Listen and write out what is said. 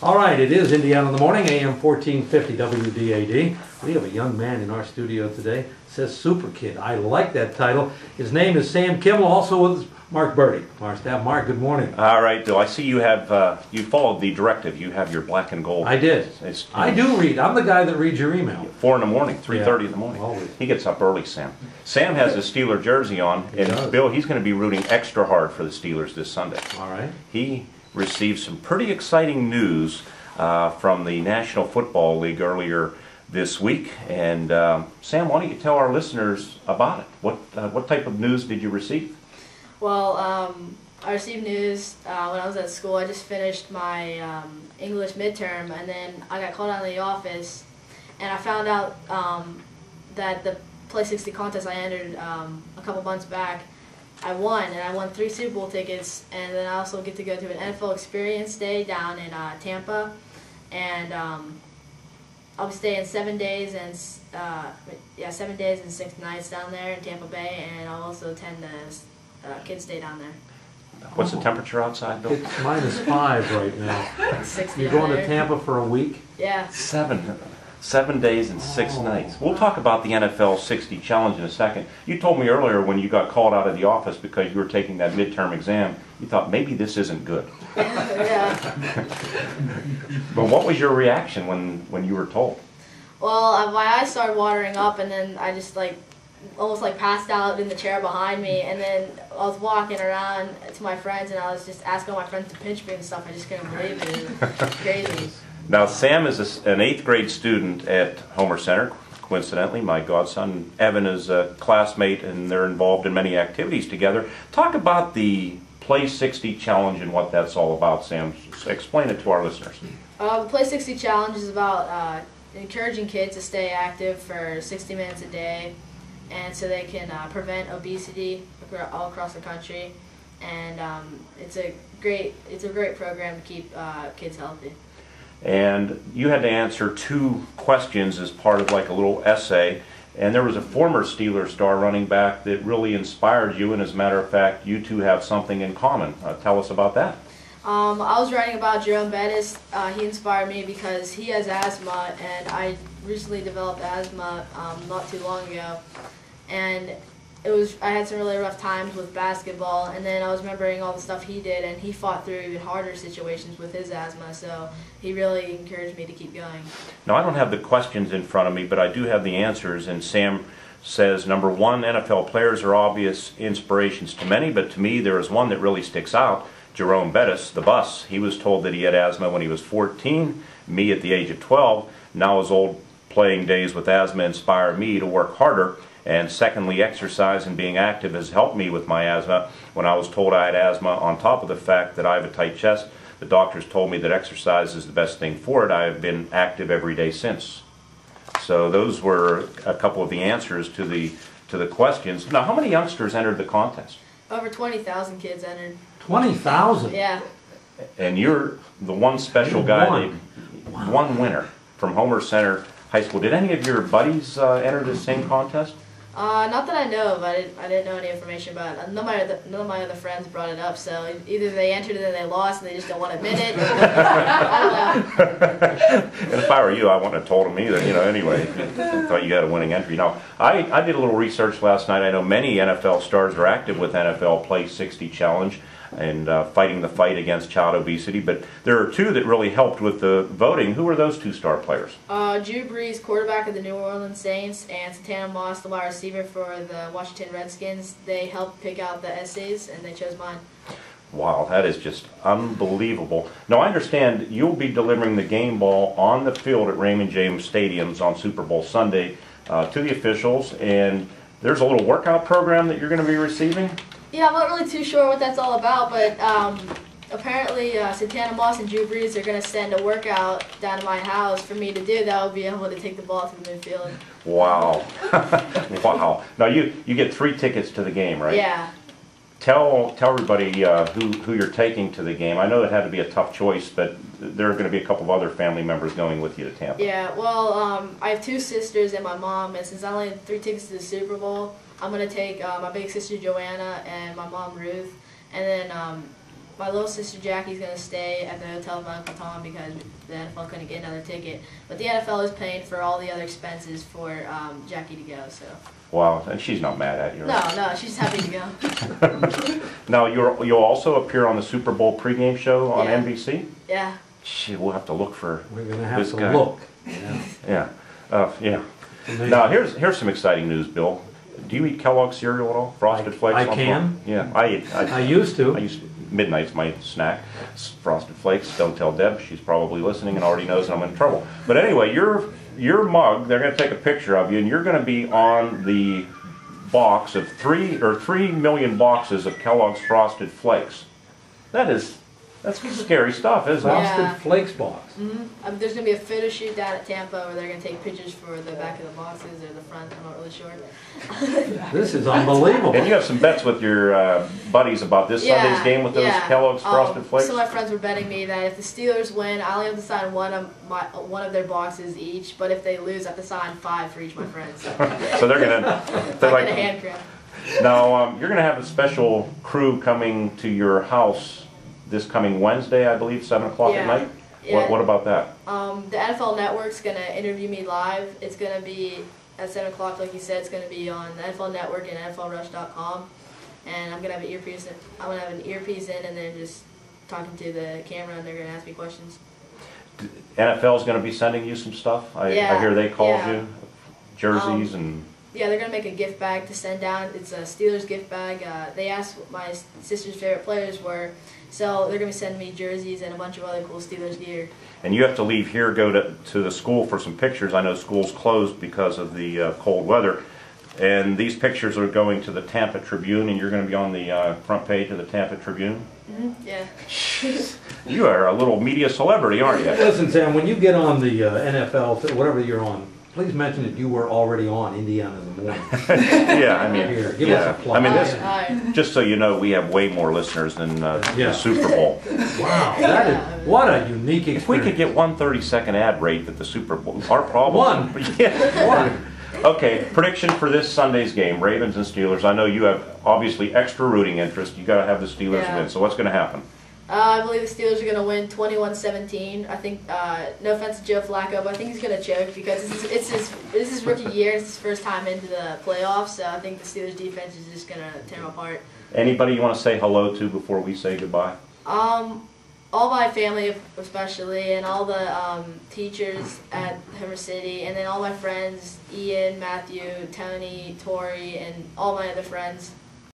All right, it is Indiana in the Morning, AM 1450 WDAD. We have a young man in our studio today. It says Super Kid. I like that title. His name is Sam Kimmel, also with Mark Bertig. Our staff. Mark, good morning. All right, Bill. I see you have you followed the directive. You have your black and gold. I did. I do read. I'm the guy that reads your email. 4 in the morning, 3:30 in the morning. Always. He gets up early, Sam. Sam has a Steeler jersey on, and Bill, he's going to be rooting extra hard for the Steelers this Sunday. All right. He received some pretty exciting news from the National Football League earlier this week, and Sam, why don't you tell our listeners about it? What type of news did you receive? Well, I received news when I was at school. I just finished my English midterm, and then I got called out of the office, and I found out that the Play 60 contest I entered a couple months back, I won, and I won 3 Super Bowl tickets, and then I also get to go to an NFL Experience Day down in Tampa, and I'll be staying 7 days and 7 days and 6 nights down there in Tampa Bay, and I'll also attend the Kids Day down there. What's the temperature outside, Bill? It's -5 right now. 60 You're going down to there. Tampa for a week? Yeah. 7 days and 6 nights. We'll talk about the NFL 60 Challenge in a second. You told me earlier when you got called out of the office because you were taking that midterm exam, you thought maybe this isn't good. Yeah. But what was your reaction when you were told? Well, my eyes started watering up, and then I just almost passed out in the chair behind me, and then I was walking around to my friends, and I was just asking all my friends to pinch me and stuff. I just couldn't believe it. It was crazy. Now, Sam is an 8th grade student at Homer-Center. Coincidentally, my godson Evan is a classmate, and they're involved in many activities together. Talk about the Play 60 Challenge and what that's all about, Sam. Explain it to our listeners. The Play 60 Challenge is about encouraging kids to stay active for 60 minutes a day, and so they can prevent obesity all across the country. And it's a great program to keep kids healthy. And you had to answer 2 questions as part of like a little essay, and there was a former Steeler star running back that really inspired you, and as a matter of fact, you two have something in common. Tell us about that. I was writing about General Manager. He inspired me because he has asthma, and I recently developed asthma not too long ago, and I had some really rough times with basketball, and then I was remembering all the stuff he did, and he fought through even harder situations with his asthma, so he really encouraged me to keep going. Now, I don't have the questions in front of me, but I do have the answers, and Sam says, number 1, NFL players are obvious inspirations to many, but to me there is one that really sticks out. Jerome Bettis, the bus. He was told that he had asthma when he was 14, me at the age of 12. Now his old playing days with asthma inspired me to work harder. And secondly, exercise and being active has helped me with my asthma. When I was told I had asthma, on top of the fact that I have a tight chest, the doctors told me that exercise is the best thing for it. I have been active every day since. So those were a couple of the answers to the questions. Now, how many youngsters entered the contest? Over 20,000 kids entered. 20,000? Yeah. And you're the one special guy, one winner from Homer-Center High School. Did any of your buddies enter the same contest? Not that I know of. I didn't know any information about it. None of my other friends brought it up, so either they entered and then they lost and they just don't want to admit it. I don't know. And if I were you, I wouldn't have told them either, anyway. I thought you had a winning entry. Now, I did a little research last night. I know many NFL stars are active with NFL Play 60 Challenge and fighting the fight against child obesity, but there are 2 that really helped with the voting. Who are those 2 star players? Drew Brees, quarterback of the New Orleans Saints, and Santana Moss, the wide receiver for the Washington Redskins. They helped pick out the essays, and they chose mine. Wow, that is just unbelievable. Now, I understand you'll be delivering the game ball on the field at Raymond James Stadiums on Super Bowl Sunday to the officials, and there's a little workout program that you're going to be receiving? Yeah, I'm not really too sure what that's all about, but apparently Santana Moss and Drew Brees are going to send a workout down to my house for me to do that. I'll be able to take the ball to the midfield. Wow. Wow. Now, you get 3 tickets to the game, right? Yeah. Tell everybody who you're taking to the game. I know it had to be a tough choice, but there are going to be a couple of other family members going with you to Tampa. Yeah, well, I have 2 sisters and my mom, and since I only have 3 tickets to the Super Bowl, I'm going to take my big sister Joanna and my mom Ruth, and then my little sister Jackie's gonna stay at the hotel with my Uncle Tom because the NFL couldn't get another ticket. But the NFL is paying for all the other expenses for Jackie to go. So. Wow, and she's not mad at you, right? No, she's happy to go. Now, you'll also appear on the Super Bowl pregame show on Yeah. NBC? Yeah. Gee, we'll have to look for We're going to have this to guy. look. Yeah. Yeah. Amazing. Now, here's some exciting news, Bill. Do you eat Kellogg's cereal at all? Frosted Flakes? I on can. Yeah, I used to. Midnight's my snack. Frosted Flakes. Don't tell Deb. She's probably listening and already knows I'm in trouble. But anyway, your mug, they're going to take a picture of you, and you're going to be on the box of 3 million boxes of Kellogg's Frosted Flakes. That's scary stuff, isn't it? Frosted Yeah. Flakes box. Mm-hmm. There's gonna be a photo shoot down at Tampa where they're gonna take pictures for the back of the boxes or the front. I'm not really sure. This is unbelievable. And you have some bets with your buddies about this Sunday's game with those Kellogg's Frosted Flakes? So my friends were betting me that if the Steelers win, I only have to sign one of their boxes each. But if they lose, I have to sign 5 for each of my friends. So they're like a hand cramp. Now you're gonna have a special crew coming to your house this coming Wednesday, I believe, 7 o'clock at night. Yeah. What about that? The NFL Network's gonna interview me live. It's gonna be at 7 o'clock, like you said. It's gonna be on the NFL Network and NFLRush.com. And I'm gonna have an earpiece. I'm gonna have an earpiece in, and then just talking to the camera, and they're gonna ask me questions. NFL's gonna be sending you some stuff. I hear they called you jerseys and. Yeah, they're gonna make a gift bag to send down. It's a Steelers gift bag. They asked what my sister's favorite players were, so they're gonna be sending me jerseys and a bunch of other cool Steelers gear. And you have to leave here, go to the school for some pictures. I know school's closed because of the cold weather. And these pictures are going to the Tampa Tribune, and you're going to be on the front page of the Tampa Tribune. Mm-hmm. Yeah. You are a little media celebrity, aren't you? Listen, Sam, when you get on the NFL, whatever you're on, please mention that you were already on Indiana in the morning. Yeah, I mean, Here, give us a plug. I mean, All right. just so you know, we have way more listeners than the Super Bowl. Wow, that is, what a unique experience. If we could get 1 30-second ad rate at the Super Bowl, our problem. One. Yeah. One. Okay, prediction for this Sunday's game, Ravens and Steelers. I know you have obviously extra rooting interest. You got to have the Steelers win. So what's going to happen? I believe the Steelers are going to win 21-17. I think, no offense to Joe Flacco, but I think he's going to choke because this is his rookie year. It's his first time into the playoffs, so I think the Steelers defense is just going to tear him apart. Anybody you want to say hello to before we say goodbye? All my family, especially, and all the teachers at Homer City, and then all my friends, Ian, Matthew, Tony, Tori, and all my other friends.